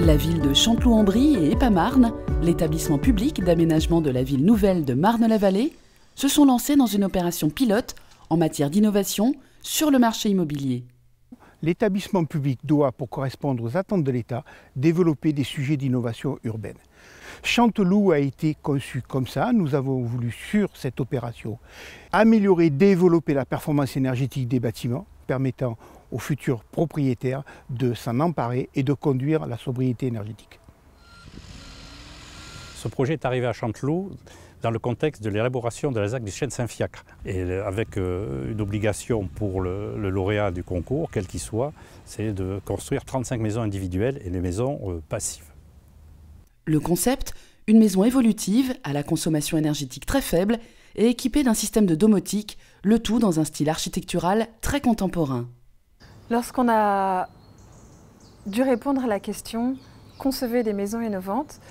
La ville de Chanteloup-en-Brie et Épamarne, l'établissement public d'aménagement de la ville nouvelle de Marne-la-Vallée, se sont lancés dans une opération pilote en matière d'innovation sur le marché immobilier. L'établissement public doit, pour correspondre aux attentes de l'État, développer des sujets d'innovation urbaine. Chanteloup a été conçu comme ça. Nous avons voulu, sur cette opération, améliorer, développer la performance énergétique des bâtiments, permettant aux futurs propriétaires de s'en emparer et de conduire la sobriété énergétique. Ce projet est arrivé à Chanteloup dans le contexte de l'élaboration de la ZAC du Chêne Saint-Fiacre, et avec une obligation pour le lauréat du concours, quel qu'il soit, c'est de construire 35 maisons individuelles et des maisons passives. Le concept, une maison évolutive à la consommation énergétique très faible et équipée d'un système de domotique, le tout dans un style architectural très contemporain. Lorsqu'on a dû répondre à la question « Concevez des maisons innovantes »,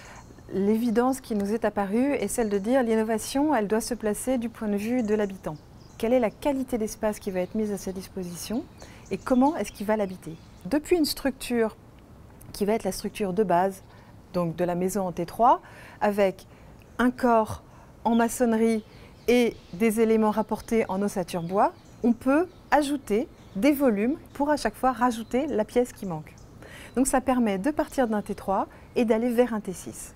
l'évidence qui nous est apparue est celle de dire l'innovation, elle doit se placer du point de vue de l'habitant. Quelle est la qualité d'espace qui va être mise à sa disposition et comment est-ce qu'il va l'habiter? Depuis une structure qui va être la structure de base, donc de la maison en T3, avec un corps en maçonnerie et des éléments rapportés en ossature bois, on peut ajouter des volumes pour à chaque fois rajouter la pièce qui manque. Donc ça permet de partir d'un T3 et d'aller vers un T6.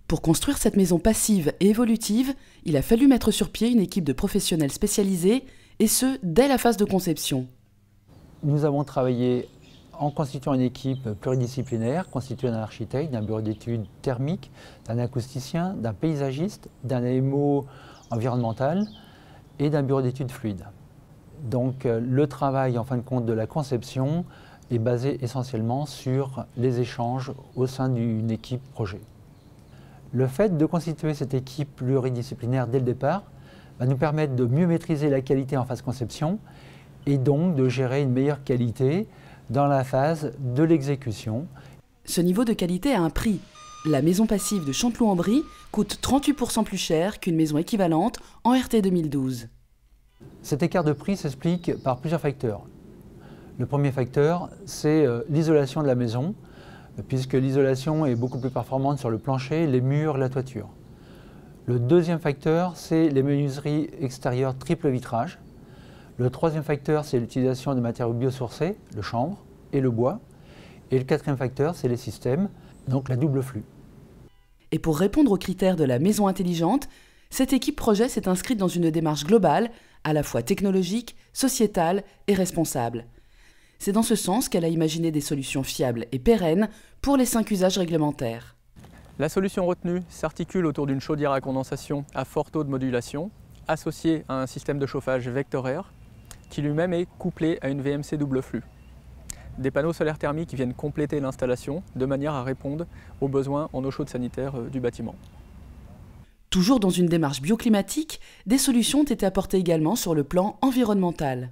Pour construire cette maison passive et évolutive, il a fallu mettre sur pied une équipe de professionnels spécialisés, et ce, dès la phase de conception. Nous avons travaillé en constituant une équipe pluridisciplinaire, constituée d'un architecte, d'un bureau d'études thermiques, d'un acousticien, d'un paysagiste, d'un AMO environnemental et d'un bureau d'études fluides. Donc le travail, en fin de compte, de la conception est basé essentiellement sur les échanges au sein d'une équipe projet. Le fait de constituer cette équipe pluridisciplinaire dès le départ va nous permettre de mieux maîtriser la qualité en phase conception et donc de gérer une meilleure qualité dans la phase de l'exécution. Ce niveau de qualité a un prix. La maison passive de Chanteloup-en-Brie coûte 38% plus cher qu'une maison équivalente en RT 2012. Cet écart de prix s'explique par plusieurs facteurs. Le premier facteur, c'est l'isolation de la maison, puisque l'isolation est beaucoup plus performante sur le plancher, les murs, la toiture. Le deuxième facteur, c'est les menuiseries extérieures triple vitrage. Le troisième facteur, c'est l'utilisation de matériaux biosourcés, le chanvre et le bois. Et le quatrième facteur, c'est les systèmes, donc la double flux. Et pour répondre aux critères de la maison intelligente, cette équipe projet s'est inscrite dans une démarche globale, à la fois technologique, sociétale et responsable. C'est dans ce sens qu'elle a imaginé des solutions fiables et pérennes pour les 5 usages réglementaires. La solution retenue s'articule autour d'une chaudière à condensation à fort taux de modulation, associée à un système de chauffage vectoraire, qui lui-même est couplé à une VMC double flux. Des panneaux solaires thermiques viennent compléter l'installation de manière à répondre aux besoins en eau chaude sanitaire du bâtiment. Toujours dans une démarche bioclimatique, des solutions ont été apportées également sur le plan environnemental.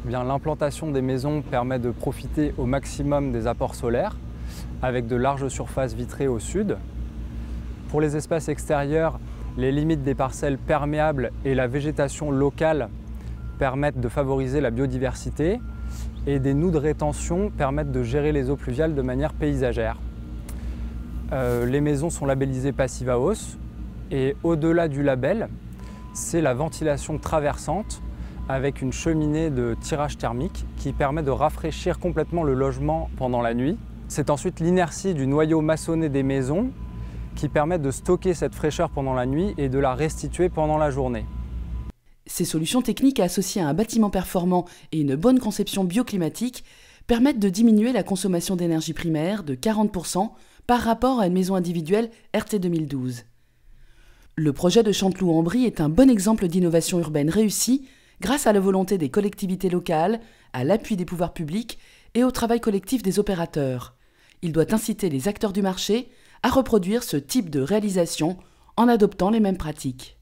L'implantation des maisons permet de profiter au maximum des apports solaires, avec de larges surfaces vitrées au sud. Pour les espaces extérieurs, les limites des parcelles perméables et la végétation locale permettent de favoriser la biodiversité, et des noues de rétention permettent de gérer les eaux pluviales de manière paysagère. Les maisons sont labellisées Passive House, et au-delà du label, c'est la ventilation traversante avec une cheminée de tirage thermique qui permet de rafraîchir complètement le logement pendant la nuit. C'est ensuite l'inertie du noyau maçonné des maisons qui permet de stocker cette fraîcheur pendant la nuit et de la restituer pendant la journée. Ces solutions techniques associées à un bâtiment performant et une bonne conception bioclimatique permettent de diminuer la consommation d'énergie primaire de 40% par rapport à une maison individuelle RT 2012. Le projet de Chanteloup-en-Brie est un bon exemple d'innovation urbaine réussie grâce à la volonté des collectivités locales, à l'appui des pouvoirs publics et au travail collectif des opérateurs. Il doit inciter les acteurs du marché à reproduire ce type de réalisation en adoptant les mêmes pratiques.